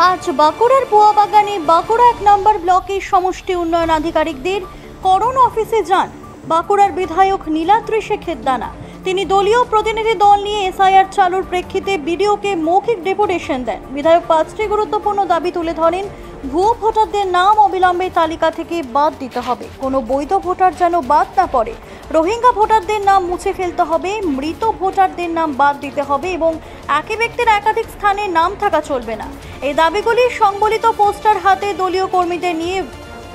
আজ বাঁকুড়ার পোয়াবাগানে বাঁকুড়া 1 নম্বর ব্লকের সমষ্টি উন্নয়ন আধিকারিকদের করণ অফিসে যান বাঁকুড়ার বিধায়ক নীলাদ্রি শেখের দানা। তিনি দলীয় প্রতিনিধি দল নিয়ে এসআইআর চালুর প্রেক্ষিতে বিডিওকে মৌখিক ডেপুটেশন দেন। বিধায়ক 5টি গুরুত্বপূর্ণ দাবি তুলে ধরেন। ভুয়ো ভোটারদের নাম অবিলম্বে তালিকা থেকে বাদ দিতে হবে, কোনো বৈধ ভোটার যেন বাদ না পড়ে। রোহিঙ্গা ভোটারদের নাম মুছে ফেলতে হবে, মৃত ভোটারদের নাম বাদ দিতে হবে এবং একই ব্যক্তির একাধিক স্থানে নাম থাকা চলবে না। এই দাবিগুলি সংবলিত পোস্টার হাতে দলীয় কর্মীদের নিয়ে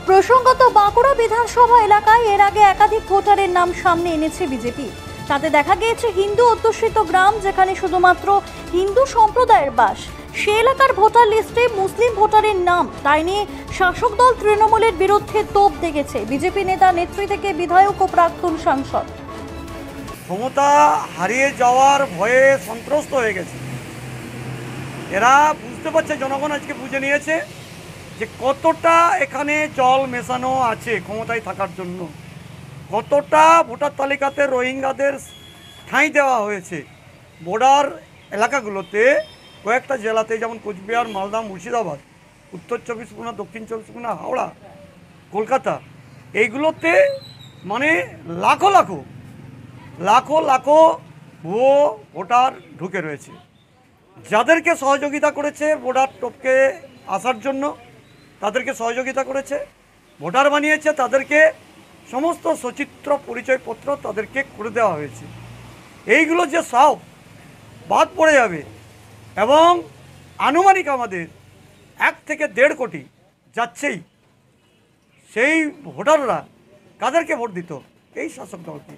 প্রসঙ্গত বাঁকুড়া বিধানসভা এলাকায় এর আগে একাধিক ভোটারের নাম সামনে এনেছে বিজেপি। তাতে দেখা গিয়েছে হিন্দু অধ্যুষিত গ্রাম যেখানে শুধুমাত্র হিন্দু সম্প্রদায়ের বাস, সে এলাকার ভোটার লিস্টে মুসলিম ভোটারের নাম। তাই নিয়ে শাসক দল তৃণমূলের বিরুদ্ধে তোপ দেখেছে বিজেপি নেতা নেত্রী থেকে বিধায়ক ও প্রাক্তন সাংসদ। ক্ষমতা হারিয়ে যাওয়ার ভয়ে সন্ত্রস্ত হয়ে গেছে। এরা বুঝতে পারছে, জনগণ আজকে বুঝে নিয়েছে যে কতটা এখানে জল মেশানো আছে ক্ষমতায় থাকার জন্য, কতটা ভোটার তালিকাতে রোহিঙ্গাদের ঠাঁই দেওয়া হয়েছে। বর্ডার এলাকাগুলোতে কয়েকটা জেলাতে, যেমন কোচবিহার, মালদা, মুর্শিদাবাদ, উত্তর 24 পরগনা, দক্ষিণ 24 পরগনা, হাওড়া, কলকাতা, এইগুলোতে মানে লাখো লাখো লাখো লাখো ভুয়ো ভোটার ঢুকে রয়েছে। যাদেরকে সহযোগিতা করেছে ভোটার টপকে আসার জন্য, তাদেরকে সহযোগিতা করেছে, ভোটার বানিয়েছে, তাদেরকে সমস্ত সচিত্র পরিচয়পত্র তাদেরকে করে দেওয়া হয়েছে। এইগুলো যে সব বাদ পড়ে যাবে এবং আনুমানিক আমাদের 1 থেকে 1.5 কোটি যাচ্ছেই। সেই ভোটাররা কাদেরকে ভোট দিত? এই শাসক দলকে,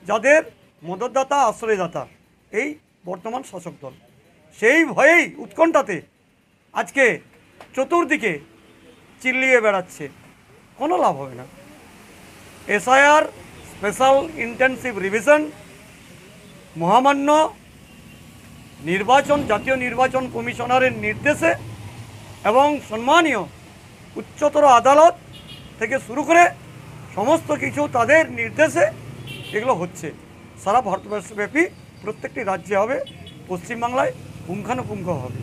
যাদের মদতদাতা, আশ্রয়দাতা এই বর্তমান শাসক দল। সেই ভয়েই, উৎকণ্ঠাতে আজকে চতুর্দিকে চিল্লিয়ে বেড়াচ্ছে। কোনো লাভ হবে না। এসআইআর স্পেশাল ইন্টেনসিভ রিভিশন মহামান্য জাতীয় নির্বাচন কমিশনারের নির্দেশে এবং সম্মানীয় উচ্চতর আদালত থেকে শুরু করে সমস্ত কিছু তাদের নির্দেশে এগুলো হচ্ছে। সারা ভারতবর্ষব্যাপী প্রত্যেকটি রাজ্যে হবে, পশ্চিমবাংলায় পুঙ্খানুপুঙ্খ হবে।